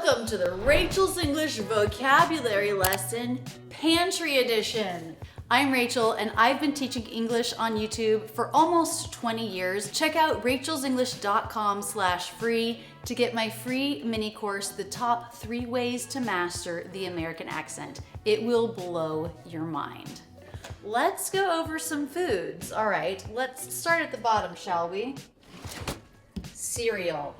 Welcome to the Rachel's English Vocabulary Lesson, Pantry Edition. I'm Rachel and I've been teaching English on YouTube for almost 20 years. Check out rachelsenglish.com/free to get my free mini course, The Top 3 Ways to Master the American Accent. It will blow your mind. Let's go over some foods. All right, let's start at the bottom, shall we? Cereal.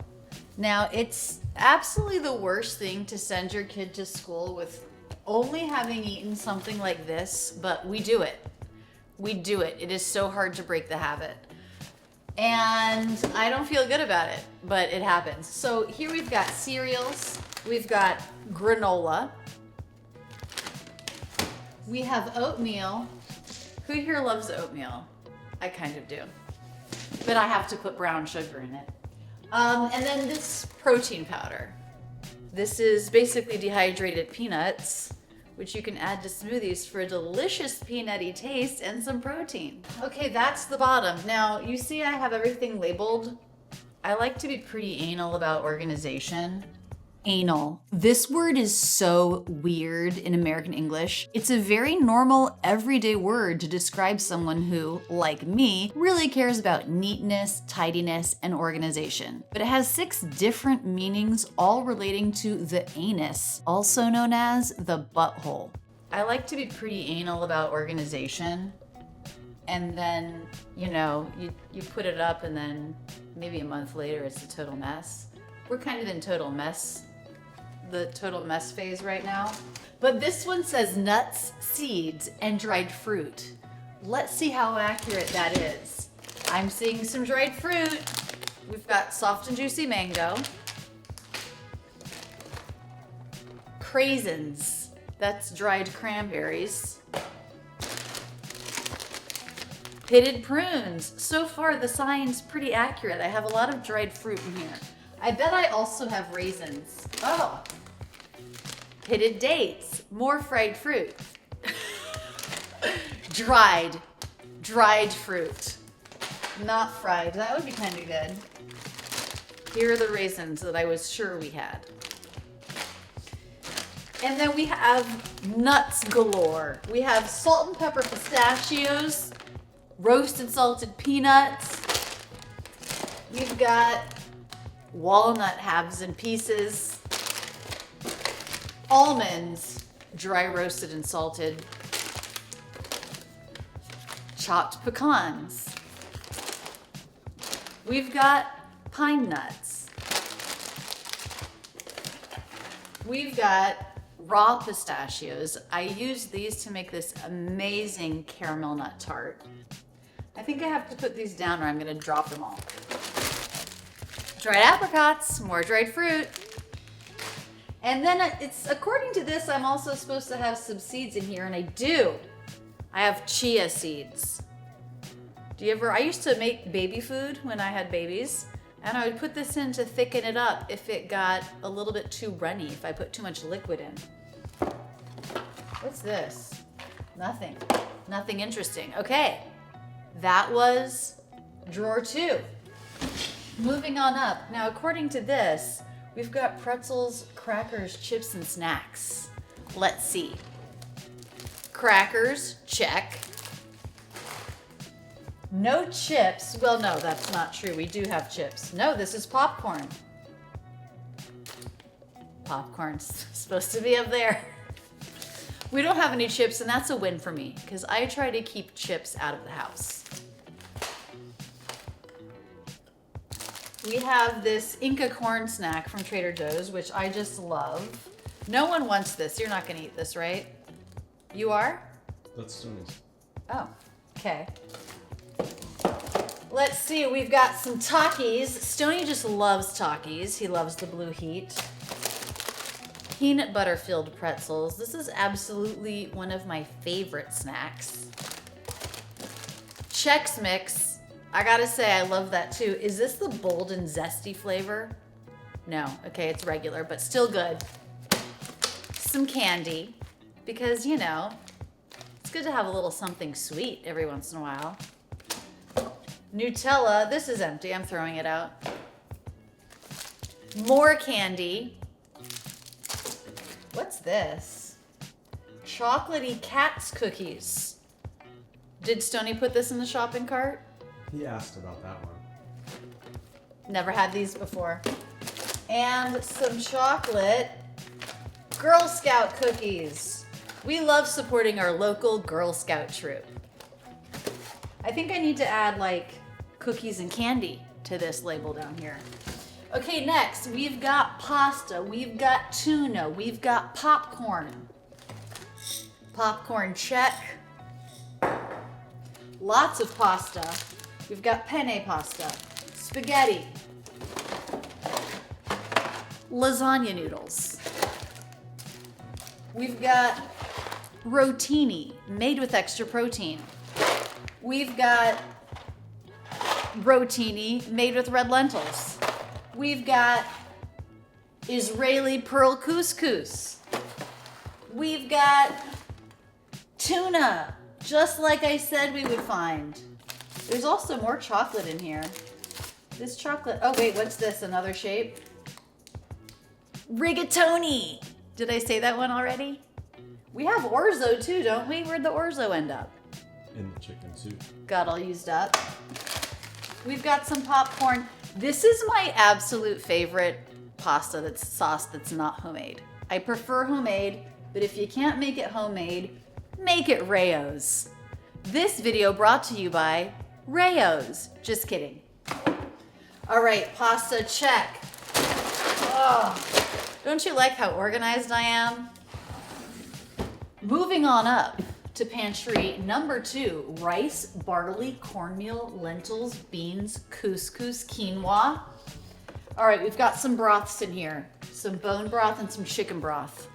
Now, it's absolutely the worst thing to send your kid to school with only having eaten something like this, but we do it. We do it. It is so hard to break the habit. And I don't feel good about it, but it happens. So here we've got cereals. We've got granola. We have oatmeal. Who here loves oatmeal? I kind of do. But I have to put brown sugar in it. And then this protein powder. This is basically dehydrated peanuts, which you can add to smoothies for a delicious peanutty taste and some protein. Okay, that's the bottom. Now, you see I have everything labeled. I like to be pretty anal about organization. Anal. This word is so weird in American English. It's a very normal, everyday word to describe someone who, like me, really cares about neatness, tidiness, and organization. But it has 6 different meanings, all relating to the anus, also known as the butthole. I like to be pretty anal about organization. And then, you put it up and then maybe a month later, it's a total mess. We're kind of in the total mess phase right now. But this one says nuts, seeds, and dried fruit. Let's see how accurate that is. I'm seeing some dried fruit. We've got soft and juicy mango. Craisins, that's dried cranberries. Pitted prunes. So far the sign's pretty accurate. I have a lot of dried fruit in here. I bet I also have raisins. Oh. Pitted dates, more fried fruit. Dried fruit. Not fried, that would be kind of good. Here are the raisins that I was sure we had. And then we have nuts galore. We have salt and pepper pistachios, roasted salted peanuts. We've got walnut halves and pieces. Almonds, dry roasted and salted. Chopped pecans. We've got pine nuts. We've got raw pistachios. I use these to make this amazing caramel nut tart. I think I have to put these down or I'm gonna drop them all. Dried apricots, more dried fruit. And then according to this, I'm also supposed to have some seeds in here, and I do. I have chia seeds. I used to make baby food when I had babies, and I would put this in to thicken it up if it got a little bit too runny, if I put too much liquid in. What's this? Nothing interesting. Okay, that was drawer 2. Moving on up. Now, according to this, we've got pretzels, crackers, chips, and snacks. Let's see. Crackers, check. No chips. Well, no, that's not true. We do have chips. No, this is popcorn. Popcorn's supposed to be up there. We don't have any chips, and that's a win for me, because I try to keep chips out of the house. We have this Inca corn snack from Trader Joe's, which I just love. No one wants this. You're not gonna eat this, right? You are? That's Stoney's. Oh, okay. Let's see, we've got some Takis. Stoney just loves Takis. He loves the blue heat. Peanut butter filled pretzels. This is absolutely one of my favorite snacks. Chex Mix. I gotta say, I love that too. Is this the bold and zesty flavor? No, okay, it's regular, but still good. Some candy, because it's good to have a little something sweet every once in a while. Nutella, this is empty, I'm throwing it out. More candy. What's this? Chocolatey Cat's cookies. Did Stoney put this in the shopping cart? He asked about that one. Never had these before. And some chocolate Girl Scout cookies. We love supporting our local Girl Scout troop. I think I need to add like cookies and candy to this label down here. Okay, next we've got pasta, we've got tuna, we've got popcorn. Popcorn, check. Lots of pasta. We've got penne pasta, spaghetti, lasagna noodles. We've got rotini, made with extra protein. We've got rotini, made with red lentils. We've got Israeli pearl couscous. We've got tuna, just like I said we would find. There's also more chocolate in here. This chocolate, oh wait, what's this, another shape? Rigatoni. Did I say that one already? We have orzo too, don't we? Where'd the orzo end up? In the chicken soup. Got all used up. We've got some popcorn. This is my absolute favorite pasta that's sauce that's not homemade. I prefer homemade, but if you can't make it homemade, make it Rayo's. This video brought to you by Rayo's. Just kidding. All right, pasta check. Oh, don't you like how organized I am? Moving on up to pantry number 2, rice, barley, cornmeal, lentils, beans, couscous, quinoa. All right, we've got some broths in here, some bone broth and some chicken broth.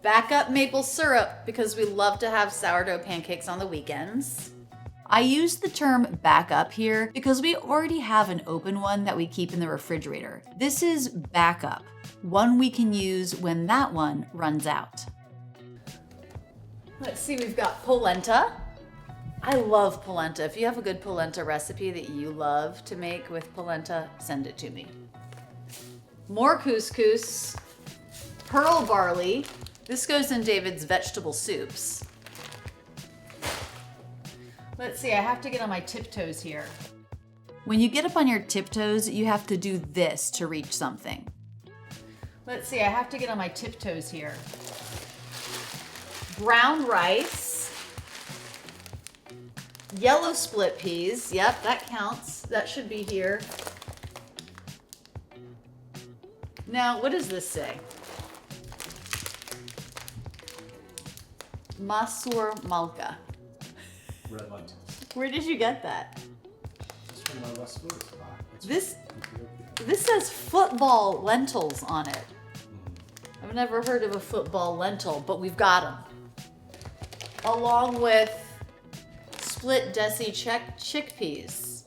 Back up maple syrup because we love to have sourdough pancakes on the weekends. I use the term backup here because we already have an open one that we keep in the refrigerator. This is backup, one we can use when that one runs out. Let's see, we've got polenta. I love polenta. If you have a good polenta recipe that you love to make with polenta, send it to me. More couscous, pearl barley. This goes in David's vegetable soups. Let's see, I have to get on my tiptoes here. When you get up on your tiptoes, you have to do this to reach something. Let's see, I have to get on my tiptoes here. Brown rice, yellow split peas, yep, that counts. That should be here. Now, what does this say? Masur Malka. Red lentils. Where did you get that? It's from my West Florida spot. It's This says football lentils on it. I've never heard of a football lentil, but we've got them. Along with split desi chickpeas.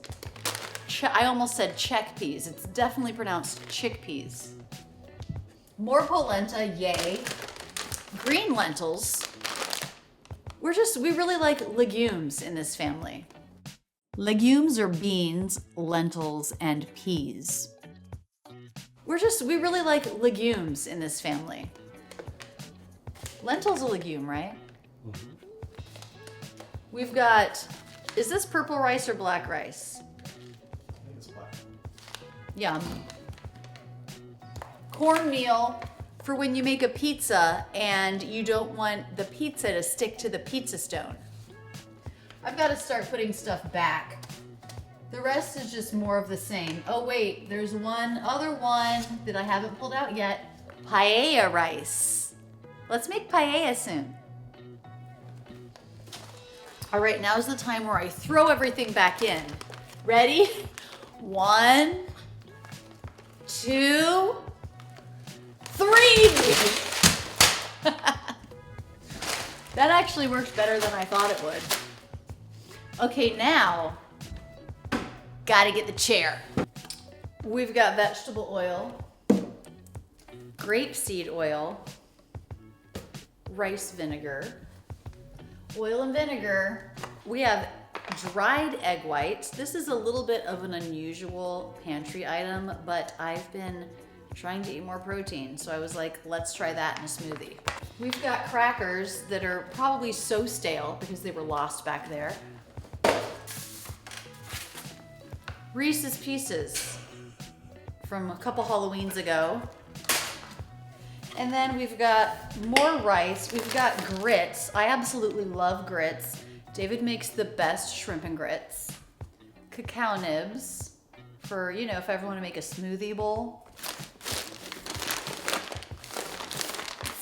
I almost said chickpeas. It's definitely pronounced chickpeas. More polenta, yay. Green lentils. We really like legumes in this family. Legumes are beans, lentils, and peas. We really like legumes in this family. Lentil's a legume, right? Mm-hmm. We've got, is this purple rice or black rice? I think it's black. Yum. Cornmeal for when you make a pizza and you don't want the pizza to stick to the pizza stone. I've got to start putting stuff back. The rest is just more of the same. Oh wait, there's one other one that I haven't pulled out yet. Paella rice. Let's make paella soon. All right, now's the time where I throw everything back in. Ready? 1, 2, 3. That actually worked better than I thought it would. Okay, now, gotta get the chair. We've got vegetable oil, grapeseed oil, rice vinegar, oil and vinegar. We have dried egg whites. This is a little bit of an unusual pantry item, but I've been trying to eat more protein. So I was like, let's try that in a smoothie. We've got crackers that are probably so stale because they were lost back there. Reese's Pieces from a couple Halloweens ago. And then we've got more rice. We've got grits. I absolutely love grits. David makes the best shrimp and grits. Cacao nibs for, you know, if I ever want to make a smoothie bowl.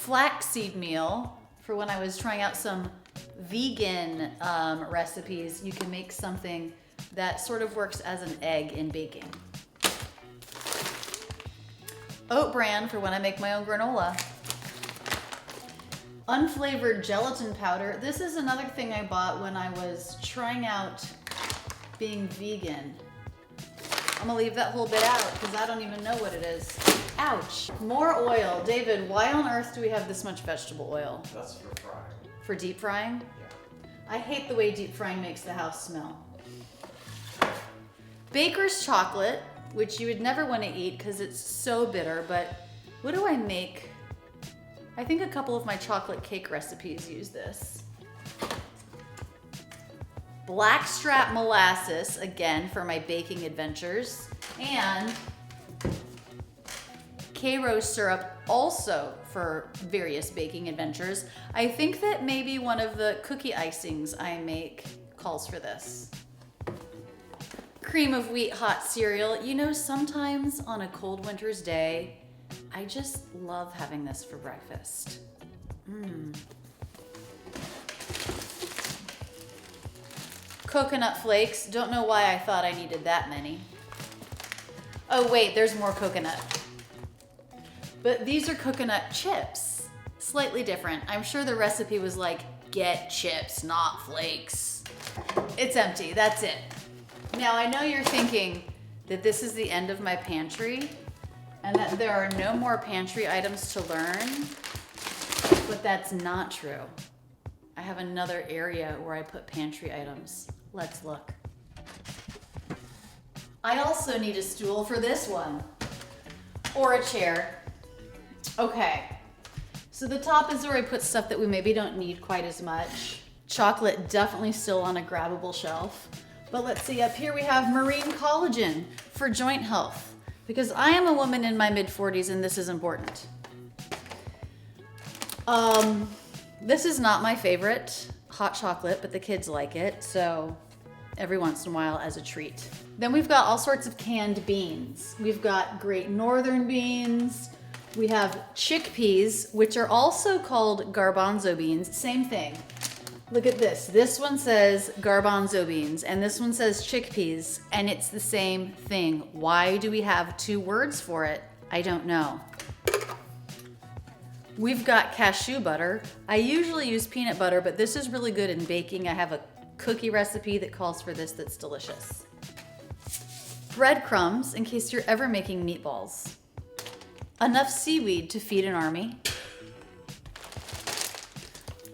Flaxseed meal for when I was trying out some vegan recipes. You can make something that sort of works as an egg in baking. Oat bran for when I make my own granola. Unflavored gelatin powder. This is another thing I bought when I was trying out being vegan. I'm gonna leave that whole bit out because I don't even know what it is. Ouch. More oil. David, why on earth do we have this much vegetable oil? That's for frying. For deep frying? Yeah. I hate the way deep frying makes the house smell. Baker's chocolate, which you would never want to eat because it's so bitter, but what do I make? I think a couple of my chocolate cake recipes use this. Blackstrap molasses, again, for my baking adventures. And K-Rose syrup, also for various baking adventures. I think that maybe one of the cookie icings I make calls for this. Cream of wheat hot cereal. You know, sometimes on a cold winter's day, I just love having this for breakfast. Coconut flakes. Don't know why I thought I needed that many. Oh wait, there's more coconut. But these are coconut chips. Slightly different. I'm sure the recipe was like, get chips, not flakes. It's empty, that's it. Now I know you're thinking that this is the end of my pantry and that there are no more pantry items to learn, but that's not true. I have another area where I put pantry items. Let's look. I also need a stool for this one, or a chair. Okay, so the top is where I put stuff that we maybe don't need quite as much. Chocolate definitely still on a grabbable shelf. But let's see, up here we have marine collagen for joint health, because I am a woman in my mid-40s and this is important. This is not my favorite hot chocolate, but the kids like it, so every once in a while as a treat. Then we've got all sorts of canned beans. We've got Great Northern beans. We have chickpeas, which are also called garbanzo beans. Same thing. Look at this. This one says garbanzo beans, and this one says chickpeas, and it's the same thing. Why do we have two words for it? I don't know. We've got cashew butter. I usually use peanut butter, but this is really good in baking. I have a cookie recipe that calls for this that's delicious. Breadcrumbs, in case you're ever making meatballs. Enough seaweed to feed an army.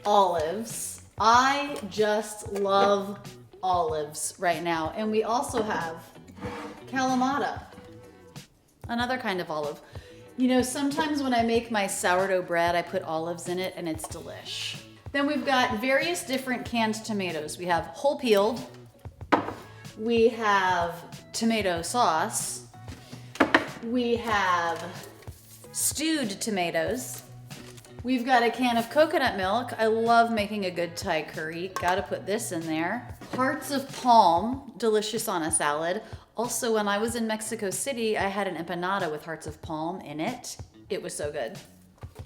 Olives. I just love olives right now. And we also have Kalamata, another kind of olive. You know, sometimes when I make my sourdough bread, I put olives in it and it's delish. Then we've got various different canned tomatoes. We have whole peeled. We have tomato sauce. We have stewed tomatoes. We've got a can of coconut milk. I love making a good Thai curry. Gotta put this in there. Hearts of palm, delicious on a salad. Also, when I was in Mexico City, I had an empanada with hearts of palm in it. It was so good.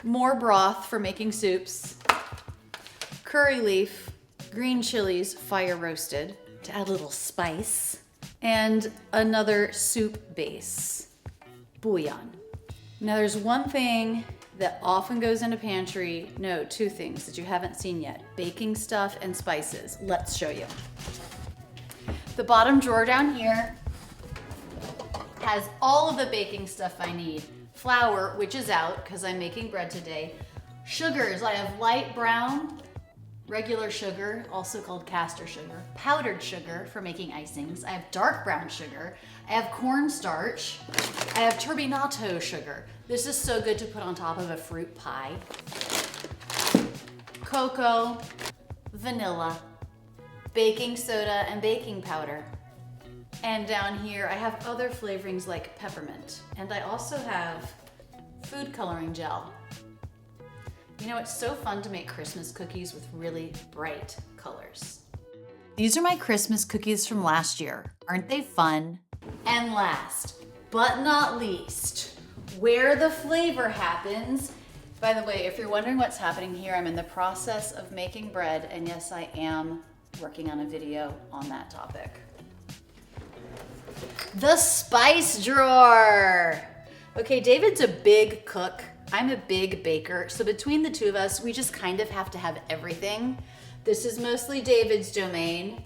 More broth for making soups. Curry leaf, green chilies, fire roasted to add a little spice. And another soup base, bouillon. Now there's one thing that often goes into pantry. No, two things that you haven't seen yet. Baking stuff and spices. Let's show you. The bottom drawer down here has all of the baking stuff I need. Flour, which is out because I'm making bread today. Sugars, I have light brown, regular sugar, also called caster sugar, powdered sugar for making icings. I have dark brown sugar. I have cornstarch. I have turbinado sugar. This is so good to put on top of a fruit pie. Cocoa, vanilla, baking soda, and baking powder. And down here, I have other flavorings like peppermint. And I also have food coloring gel. You know, it's so fun to make Christmas cookies with really bright colors. These are my Christmas cookies from last year. Aren't they fun? And last, but not least, where the flavor happens. By the way, if you're wondering what's happening here, I'm in the process of making bread, and yes, I am working on a video on that topic. The spice drawer. Okay, David's a big cook. I'm a big baker. So between the two of us, we just kind of have to have everything. This is mostly David's domain.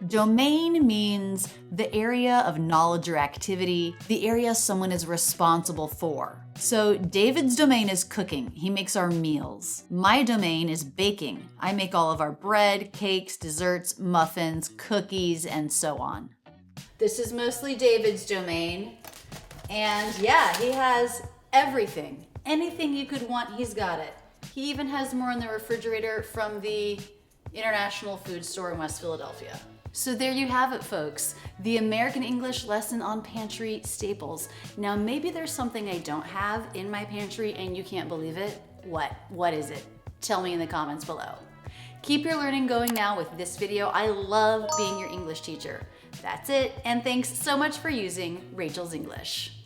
Domain means the area of knowledge or activity, the area someone is responsible for. So David's domain is cooking. He makes our meals. My domain is baking. I make all of our bread, cakes, desserts, muffins, cookies, and so on. This is mostly David's domain. And yeah, he has everything. Anything you could want, he's got it. He even has more in the refrigerator from the International Food Store in West Philadelphia. So there you have it, folks. The American English lesson on pantry staples. Now, maybe there's something I don't have in my pantry and you can't believe it. What is it? Tell me in the comments below. Keep your learning going now with this video. I love being your English teacher. That's it, and thanks so much for using Rachel's English.